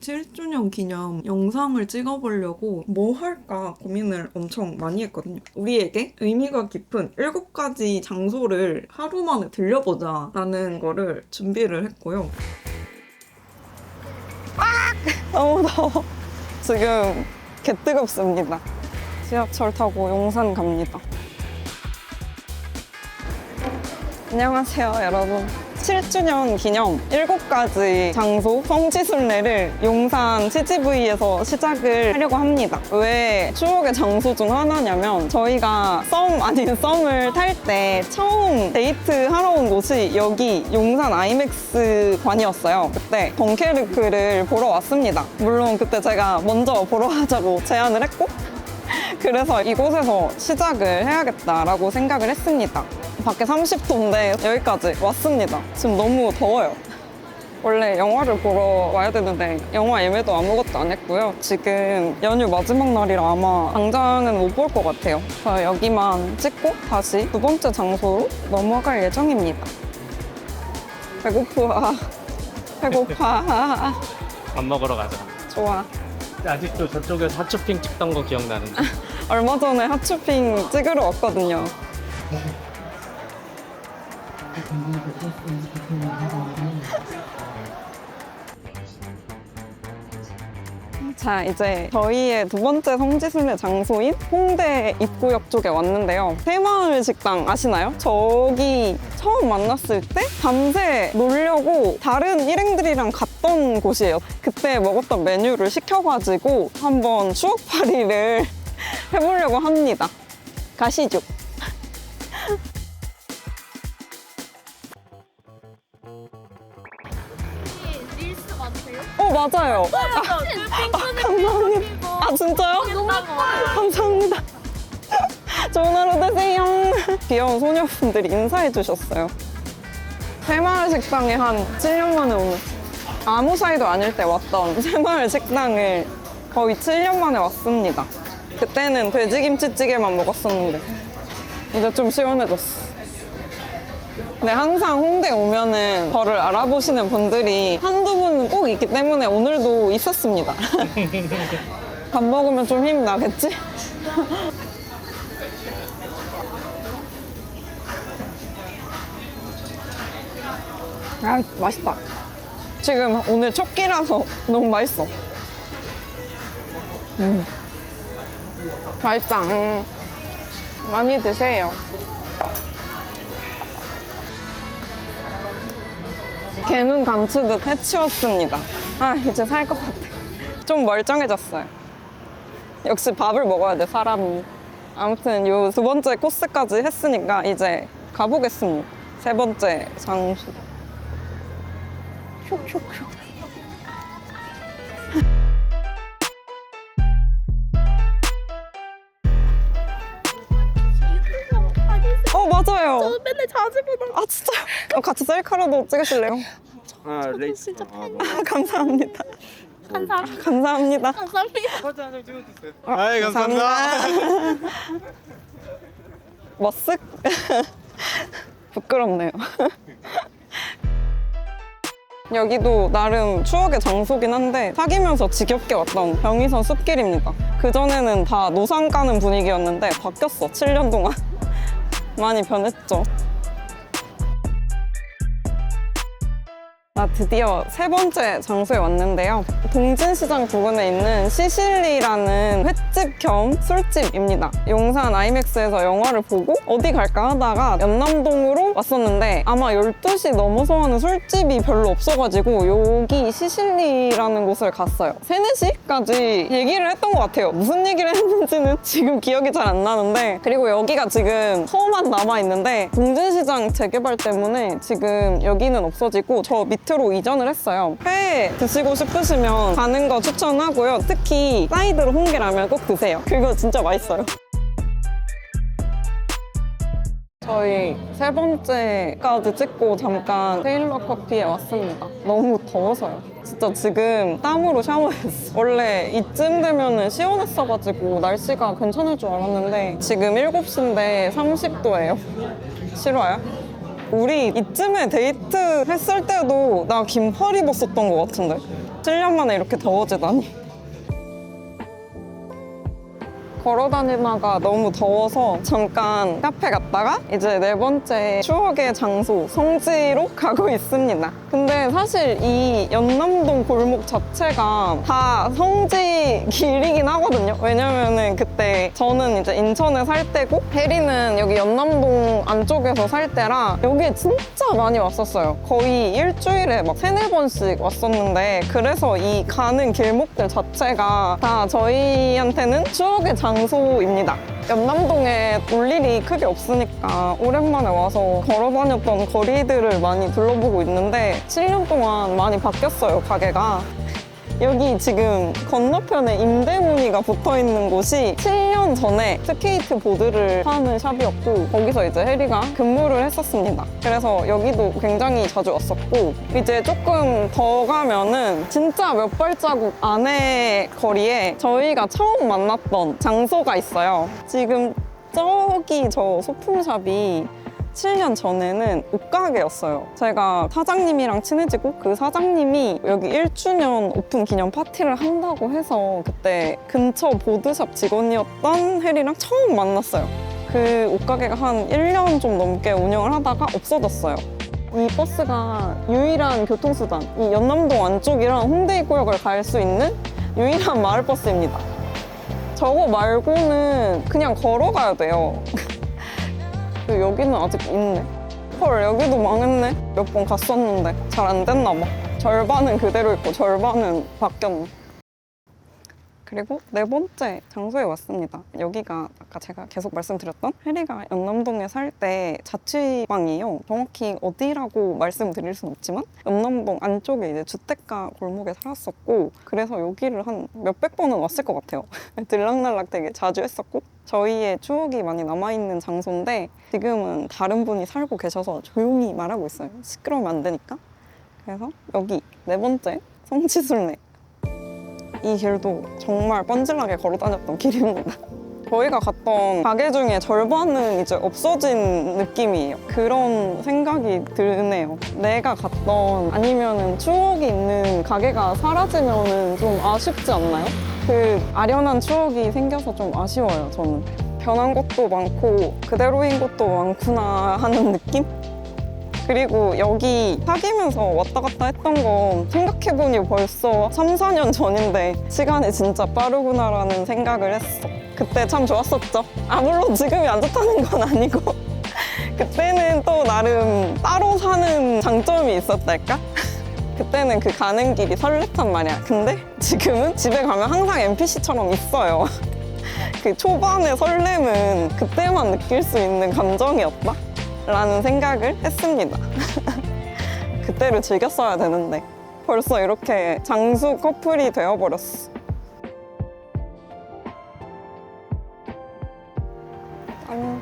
7주년 기념 영상을 찍어보려고 뭐 할까 고민을 엄청 많이 했거든요. 우리에게 의미가 깊은 7가지 장소를 하루 만에 들려보자 라는 거를 준비를 했고요. 너무 더워. 지금 개 뜨겁습니다. 지하철 타고 용산 갑니다. 안녕하세요, 여러분. 7주년 기념 7가지 장소 성지순례를 용산 CGV에서 시작을 하려고 합니다. 왜 추억의 장소 중 하나냐면 저희가 썸 아닌 썸을 탈 때 처음 데이트 하러 온 곳이 여기 용산 아이맥스 관이었어요. 그때 덩케르크를 보러 왔습니다. 물론 그때 제가 먼저 보러 가자고 제안을 했고 그래서 이곳에서 시작을 해야겠다라고 생각을 했습니다. 밖에 30도인데 여기까지 왔습니다. 지금 너무 더워요. 원래 영화를 보러 와야 되는데 영화 예매도 아무것도 안 했고요. 지금 연휴 마지막 날이라 아마 당장은 못 볼 것 같아요. 그래서 여기만 찍고 다시 2번째 장소로 넘어갈 예정입니다. 배고파. 배고파. 밥 먹으러 가자. 좋아. 아직도 저쪽에서 핫쇼핑 찍던 거 기억나는데. 얼마 전에 핫쇼핑 찍으러 왔거든요. 자, 이제 저희의 2번째 성지순례 장소인 홍대 입구역 쪽에 왔는데요. 새마을 식당 아시나요? 저기 처음 만났을 때 밤새 놀려고 다른 일행들이랑 갔던 곳이에요. 그때 먹었던 메뉴를 시켜가지고 한번 추억팔이를 해보려고 합니다. 가시죠. 릴스 맞으세요? 맞아요. 감사합니다. 아, 진짜요? 감사합니다. 좋은 하루 되세요. 귀여운 소녀분들이 인사해 주셨어요. 새마을 식당에 한 7년 만에 오는 아무 사이도 아닐 때 왔던 새마을 식당을 거의 7년 만에 왔습니다. 그때는 돼지김치찌개만 먹었었는데 이제 좀 시원해졌어. 근데 항상 홍대 오면은 저를 알아보시는 분들이 한두 분은 꼭 있기 때문에 오늘도 있었습니다. 밥 먹으면 좀 힘 나겠지? 아, 맛있다. 지금 오늘 첫 끼라서 너무 맛있어. 맛있다. 많이 드세요. 개는 감추듯 해치웠습니다. 아, 이제 살 것 같아. 좀 멀쩡해졌어요. 역시 밥을 먹어야 돼, 사람이. 아무튼 요 2번째 코스까지 했으니까 이제 가보겠습니다. 3번째 장소. 슉슉슉. 맞아요. 저는 맨날 자주 보는 아, 진짜요? 같이 셀카로도 찍으실래요? 진짜 팬이에요. 감사합니다. 감사합니다. 감사합니다. 감사합니다. 사진 한장 찍어주세요. 아이, 감사합니다. 머쓱? 부끄럽네요. 여기도 나름 추억의 장소긴 한데 사귀면서 지겹게 왔던 병이선 숲길입니다. 그전에는 다 노상 까는 분위기였는데 바뀌었어, 7년 동안. 많이 변했죠. 드디어 3번째 장소에 왔는데요. 동진시장 부근에 있는 시실리라는 횟집 겸 술집입니다. 용산 아이맥스에서 영화를 보고 어디 갈까 하다가 연남동으로 왔었는데 아마 12시 넘어서 하는 술집이 별로 없어가지고 여기 시실리라는 곳을 갔어요. 3, 4시까지 얘기를 했던 것 같아요. 무슨 얘기를 했는지는 지금 기억이 잘 안 나는데 그리고 여기가 지금 터만 남아있는데 동진시장 재개발 때문에 지금 여기는 없어지고 저 밑으로 이전을 했어요. 회 드시고 싶으시면 가는 거 추천하고요. 특히 사이드로 홍게라면 꼭 드세요. 그거 진짜 맛있어요. 저희 3번째까지 찍고 잠깐 테일러 커피에 왔습니다. 너무 더워서요. 진짜 지금 땀으로 샤워했어. 원래 이쯤 되면 시원했어가지고 날씨가 괜찮을 줄 알았는데 지금 7시인데 30도예요. 싫어요? 우리 이쯤에 데이트 했을 때도 나 긴팔 입었었던 것 같은데 7년 만에 이렇게 더워지다니. 걸어다니다가 너무 더워서 잠깐 카페 갔다가 이제 네 번째 추억의 장소 성지로 가고 있습니다. 근데 사실 이 연남동 골목 자체가 다 성지 길이긴 하거든요. 왜냐면은 그때 저는 이제 인천에 살 때고 혜리는 여기 연남동 안쪽에서 살 때라 여기에 진짜 많이 왔었어요. 거의 일주일에 막 3-4번씩 왔었는데 그래서 이 가는 길목들 자체가 다 저희한테는 추억의 장소입니다. 연남동에 올 일이 크게 없으니까 오랜만에 와서 걸어다녔던 거리들을 많이 둘러보고 있는데 7년 동안 많이 바뀌었어요, 가게가. 여기 지금 건너편에 임대문의가 붙어있는 곳이 7년 전에 스케이트 보드를 파는 샵이었고 거기서 이제 혜리가 근무를 했었습니다. 그래서 여기도 굉장히 자주 왔었고 이제 조금 더 가면은 진짜 몇 발자국 안에 거리에 저희가 처음 만났던 장소가 있어요. 지금 저기 저 소품샵이 7년 전에는 옷가게였어요. 제가 사장님이랑 친해지고 그 사장님이 여기 1주년 오픈 기념 파티를 한다고 해서 그때 근처 보드샵 직원이었던 혜리랑 처음 만났어요. 그 옷가게가 한 1년 좀 넘게 운영을 하다가 없어졌어요. 이 버스가 유일한 교통수단, 이 연남동 안쪽이랑 홍대 입구역을 갈 수 있는 유일한 마을버스입니다. 저거 말고는 그냥 걸어가야 돼요. 여기는 아직 있네. 헐, 여기도 망했네. 몇 번 갔었는데 잘 안 됐나 봐. 절반은 그대로 있고 절반은 바뀌었네. 그리고 네 번째 장소에 왔습니다. 여기가 아까 제가 계속 말씀드렸던 혜리가 연남동에 살 때 자취방이에요. 정확히 어디라고 말씀드릴 순 없지만 연남동 안쪽에 이제 주택가 골목에 살았었고 그래서 여기를 한 몇백 번은 왔을 것 같아요. 들락날락 되게 자주 했었고 저희의 추억이 많이 남아있는 장소인데 지금은 다른 분이 살고 계셔서 조용히 말하고 있어요. 시끄러우면 안 되니까. 그래서 여기 네 번째 성지순례. 이 길도 정말 뻔질나게 걸어 다녔던 길입니다. 저희가 갔던 가게 중에 절반은 이제 없어진 느낌이에요. 그런 생각이 드네요. 내가 갔던 아니면은 추억이 있는 가게가 사라지면은 좀 아쉽지 않나요? 그 아련한 추억이 생겨서 좀 아쉬워요, 저는. 변한 것도 많고 그대로인 것도 많구나 하는 느낌? 그리고 여기 사귀면서 왔다 갔다 했던 거 생각해보니 벌써 3-4년 전인데 시간이 진짜 빠르구나라는 생각을 했어. 그때 참 좋았었죠. 물론 지금이 안 좋다는 건 아니고 그때는 또 나름 따로 사는 장점이 있었달까? 그때는 그 가는 길이 설렜단 말이야. 근데 지금은 집에 가면 항상 NPC처럼 있어요. 그 초반의 설렘은 그때만 느낄 수 있는 감정이었다? 라는 생각을 했습니다. 그때를 즐겼어야 되는데 벌써 이렇게 장수 커플이 되어버렸어. 짠.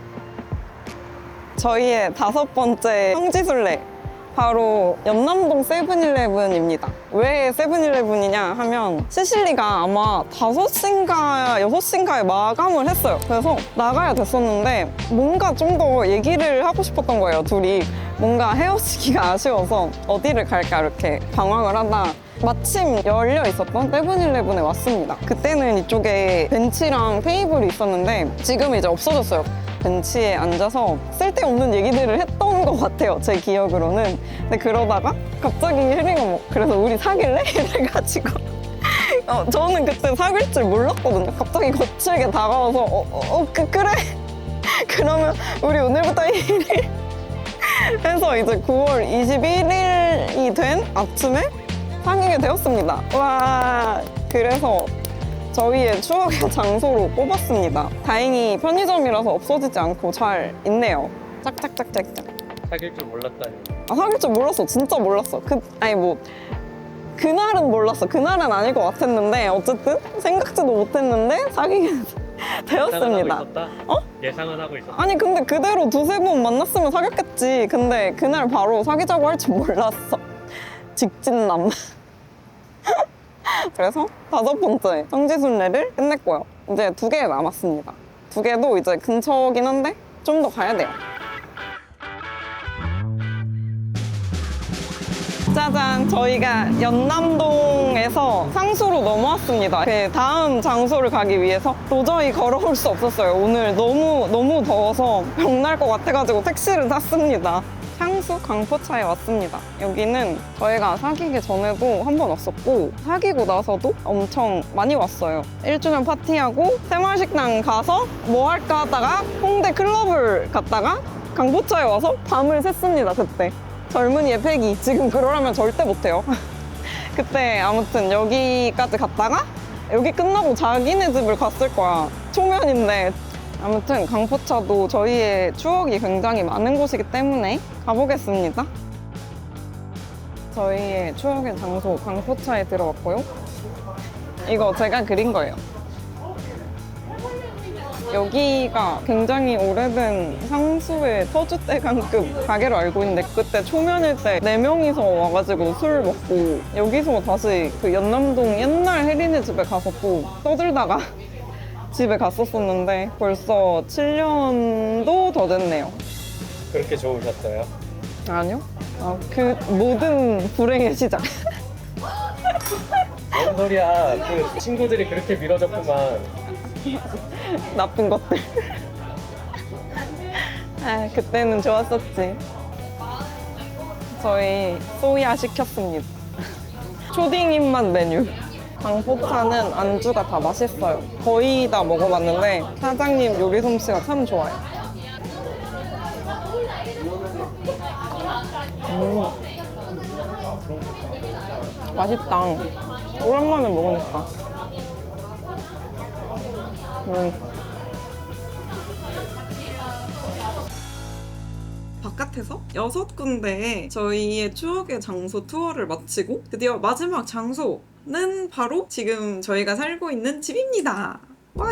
저희의 5번째 성지순례 바로 연남동 세븐일레븐입니다. 왜 세븐일레븐이냐 하면 시실리가 아마 5시인가 6시인가에 마감을 했어요. 그래서 나가야 됐었는데 뭔가 좀 더 얘기를 하고 싶었던 거예요, 둘이. 뭔가 헤어지기가 아쉬워서 어디를 갈까 이렇게 방황을 하다 마침 열려 있었던 세븐일레븐에 왔습니다. 그때는 이쪽에 벤치랑 테이블이 있었는데 지금 이제 없어졌어요. 벤치에 앉아서 쓸데없는 얘기들을 했던 것 같아요, 제 기억으로는. 근데 그러다가 갑자기 혜리가 뭐 그래서 우리 사귈래? 이래가지고 저는 그때 사귈 줄 몰랐거든요. 갑자기 거칠게 다가와서 그래? 그러면 우리 오늘부터 1일 해서 이제 9월 21일이 된 아침에 사귀게 되었습니다. 와, 그래서 저희의 추억의 장소로 꼽았습니다. 다행히 편의점이라서 없어지지 않고 잘 있네요. 짝짝짝짝짝. 사귈 줄 몰랐다니. 사귈 줄 몰랐어. 진짜 몰랐어. 그날은 몰랐어. 그날은 아닐 것 같았는데 어쨌든 생각지도 못했는데 사귀게 되었습니다. 예상은 하고 있었다? 예상은 하고 있었다. 아니 근데 그대로 2-3번 만났으면 사귀었겠지. 근데 그날 바로 사귀자고 할 줄 몰랐어. 직진남. 그래서 5번째 성지순례를 끝냈고요. 이제 2개 남았습니다. 2개도 이제 근처긴 한데 좀 더 가야 돼요. 짜잔, 저희가 연남동에서 상수로 넘어왔습니다. 그 다음 장소를 가기 위해서 도저히 걸어올 수 없었어요. 오늘 너무 더워서 병날 것 같아가지고 택시를 탔습니다. 향수 강포차에 왔습니다. 여기는 저희가 사귀기 전에도 한 번 왔었고 사귀고 나서도 엄청 많이 왔어요. 1주년 파티하고 새마을식당 가서 뭐 할까 하다가 홍대 클럽을 갔다가 강포차에 와서 밤을 샜습니다. 그때 젊은이의 패기. 지금 그러려면 절대 못해요. 그때 아무튼 여기까지 갔다가 여기 끝나고 자기네 집을 갔을 거야. 초면인데. 아무튼 강포차도 저희의 추억이 굉장히 많은 곳이기 때문에 가보겠습니다. 저희의 추억의 장소 강포차에 들어왔고요. 이거 제가 그린 거예요. 여기가 굉장히 오래된 상수의 터줏대감급 가게로 알고 있는데 그때 초면일 때 4명이서 와가지고 술 먹고 여기서 다시 그 연남동 옛날 혜린이 집에 가서 또 떠들다가 집에 갔었었는데 벌써 7년도 더 됐네요. 그렇게 좋으셨어요? 아니요. 그 모든 불행의 시작. 뭔 소리야. 그 친구들이 그렇게 밀어줬구만. 나쁜 것들. 그때는 좋았었지. 저희 소야 시켰습니다. 초딩 입맛 메뉴. 강포차는 안주가 다 맛있어요. 거의 다 먹어봤는데 사장님 요리 솜씨가 참 좋아요. 맛있다. 오랜만에 먹으니까. 바깥에서 6군데의 저희의 추억의 장소 투어를 마치고 드디어 마지막 장소는 바로 지금 저희가 살고 있는 집입니다. 와!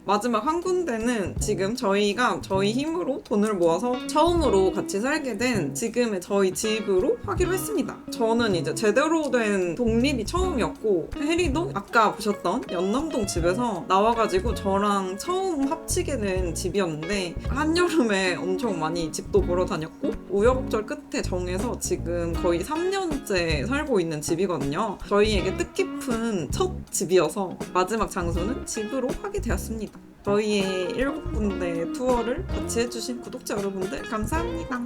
마지막 한 군데는 지금 저희가 저희 힘으로 돈을 모아서 처음으로 같이 살게 된 지금의 저희 집으로 하기로 했습니다. 저는 이제 제대로 된 독립이 처음이었고 혜리도 아까 보셨던 연남동 집에서 나와가지고 저랑 처음 합치게 된 집이었는데 한여름에 엄청 많이 집도 보러 다녔고 우여곡절 끝에 정해서 지금 거의 3년째 살고 있는 집이거든요. 저희에게 뜻깊은 첫 집이어서 마지막 장소는 집으로 하게 되었습니다. 저희의 7군데 투어를 같이 해주신 구독자 여러분들 감사합니다.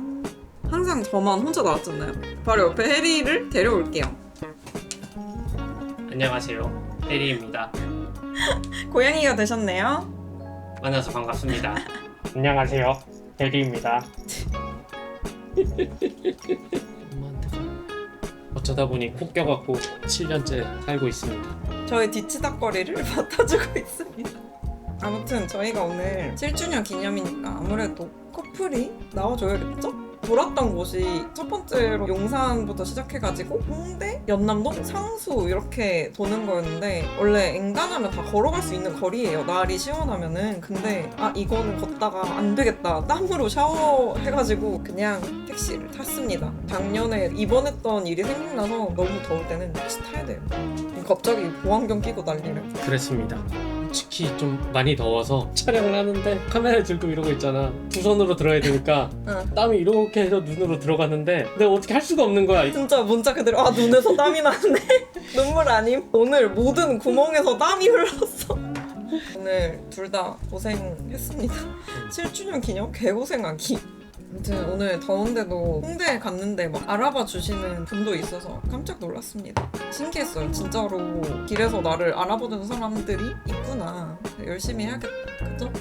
항상 저만 혼자 나왔잖아요. 바로 옆에 혜리를 데려올게요. 안녕하세요. 혜리입니다. 고양이가 되셨네요. 만나서 반갑습니다. 안녕하세요. 혜리입니다. 엄마한테 어쩌다 보니 콕 껴갖고 7년째 살고 있습니다. 저의 뒤치다거리를 맡아주고 있습니다. 아무튼 저희가 오늘 7주년 기념이니까 아무래도 커플이 나와줘야겠죠? 돌았던 곳이 첫 번째로 용산부터 시작해가지고 홍대, 연남동, 상수 이렇게 도는 거였는데 원래 앵간하면 다 걸어갈 수 있는 거리예요. 날이 시원하면은. 근데 이거는 걷다가 안 되겠다. 땀으로 샤워해가지고 그냥 택시를 탔습니다. 작년에 입원했던 일이 생각나서 너무 더울 때는 택시 타야 돼요. 갑자기 보안경 끼고 난리를. 그랬습니다. 솔직히 좀 많이 더워서 촬영을 하는데 카메라 들고 이러고 있잖아. 두 손으로 들어야 되니까 응. 땀이 이렇게 해서 눈으로 들어갔는데 내가 어떻게 할 수가 없는 거야. 진짜 문자 그대로 눈에서 땀이 나는데 눈물 아님? 오늘 모든 구멍에서 땀이 흘렀어. 오늘 둘 다 고생했습니다. 7주년 기념 개고생하기. 아무튼 오늘 더운데도 홍대에 갔는데 막 알아봐 주시는 분도 있어서 깜짝 놀랐습니다. 신기했어요. 진짜로 길에서 나를 알아보는 사람들이 있구나. 열심히 해야겠다. 그죠?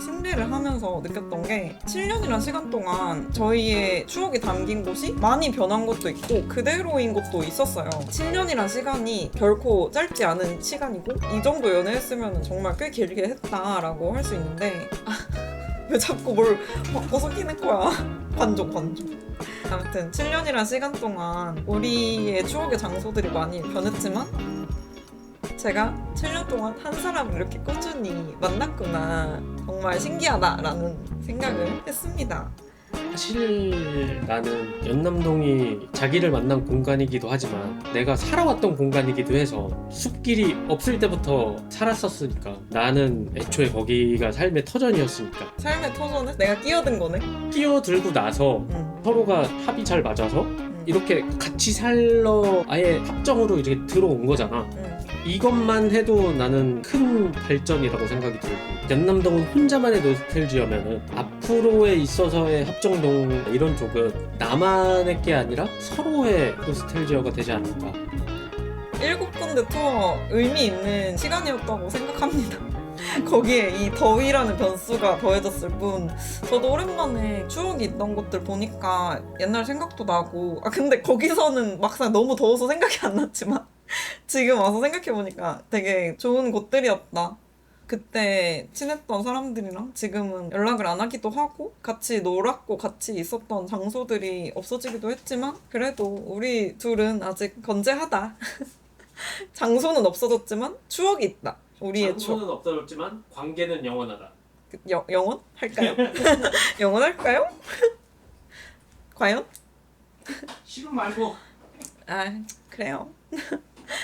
승리를 하면서 느꼈던 게 7년이란 시간 동안 저희의 추억이 담긴 곳이 많이 변한 것도 있고 그대로인 것도 있었어요. 7년이란 시간이 결코 짧지 않은 시간이고 이 정도 연애했으면 정말 꽤 길게 했다라고 할 수 있는데 왜 자꾸 뭘 바꿔서 끼는 거야. 관종. 아무튼 7년이란 시간 동안 우리의 추억의 장소들이 많이 변했지만 제가 7년 동안 한 사람을 이렇게 꾸준히 만났구나. 정말 신기하다라는 생각을 했습니다. 사실 나는 연남동이 자기를 만난 공간이기도 하지만 내가 살아왔던 공간이기도 해서 숲길이 없을 때부터 살았었으니까 나는 애초에 거기가 삶의 터전이었으니까 삶의 터전에 내가 끼어든 거네. 끼어들고 나서 서로가 합이 잘 맞아서 이렇게 같이 살러 아예 합정으로 이렇게 들어온 거잖아. 이것만 해도 나는 큰 발전이라고 생각이 들고, 연남동은 혼자만의 노스텔지어면은 앞으로에 있어서의 합정동 이런 쪽은 나만의 게 아니라 서로의 노스텔지어가 되지 않을까. 7군데 투어 의미 있는 시간이었다고 생각합니다. 거기에 이 더위라는 변수가 더해졌을 뿐 저도 오랜만에 추억이 있던 곳들 보니까 옛날 생각도 나고, 근데 거기서는 막상 너무 더워서 생각이 안 났지만 지금 와서 생각해보니까 되게 좋은 곳들이었다. 그때 친했던 사람들이랑 지금은 연락을 안 하기도 하고 같이 놀았고 같이 있었던 장소들이 없어지기도 했지만 그래도 우리 둘은 아직 건재하다. 장소는 없어졌지만 추억이 있다. 우리의 추억. 장소는 없어졌지만 관계는 영원하다. 영원? 할까요? 영원할까요? 과연? 지금 말고. 그래요.